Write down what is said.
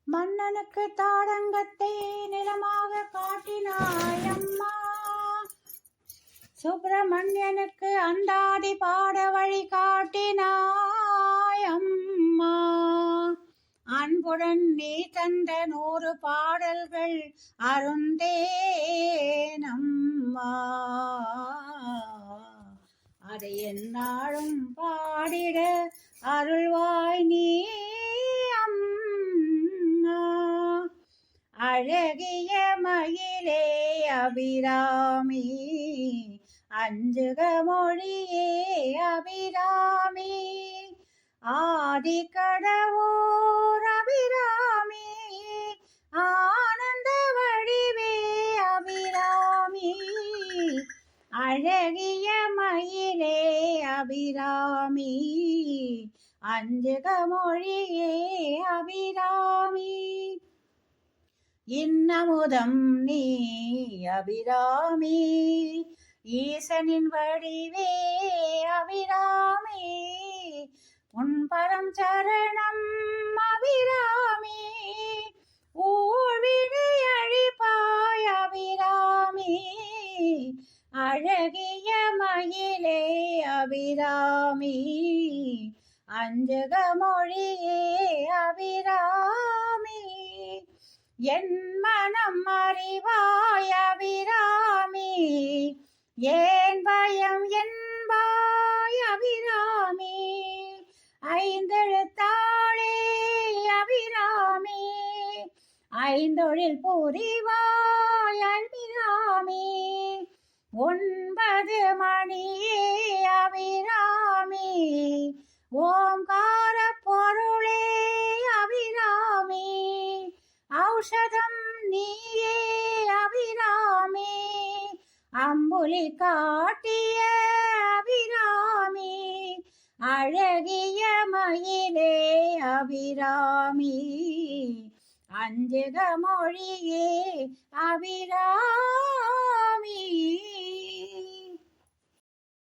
மன்னனுக்கு தாடங்கத்தை நிலமாக காட்டினாய் அம்மா. சுப்பிரமணியனுக்கு அந்தாதி பாட வழி காட்டினாய் அம்மா. அன்புடன் நீ தந்த 100 பாடல்கள் அருந்தேனம்மா. அதை எந்நாளும் பாடிட அருள்வாய் நீ அம்மா. அழகிய மயிலே அபிராமி, அஞ்சுக மொழியே அபிராமி. ஆதி கடவுர் அபிராமி, ஆனந்த வடிவே அபிராமி. அழகிய மயிலே அபிராமி, அஞ்சுக மொழியே அபிராமி. இன்னமுதம் நீ அபிராமி, ஈசனின் வடிவே அபிராமி. உன் பரம் சரணம் அபிராமி, ஊழ்வினை அழிப்பாய் அபிராமி. அழகிய மயிலே அபிராமி, அஞ்சுக மொழியே அபிராமி. என் மனம் அறிவாய் அபிராமி, ஏன் பயம் என்பாய் அபிராமி. 5 எழுத்தாளே அபிராமி, 5 புரிவாய் அபிராமி. 9 மணியே அபிராமி, ஓம்கார பொருளே அபிராமி. ஔஷதம் நீயே அபிராமி, அம்புலி காட்டிய அபிராமி. அழகிய மயிலே அபிராமி, அஞ்சுக மொழியே அபிராமி.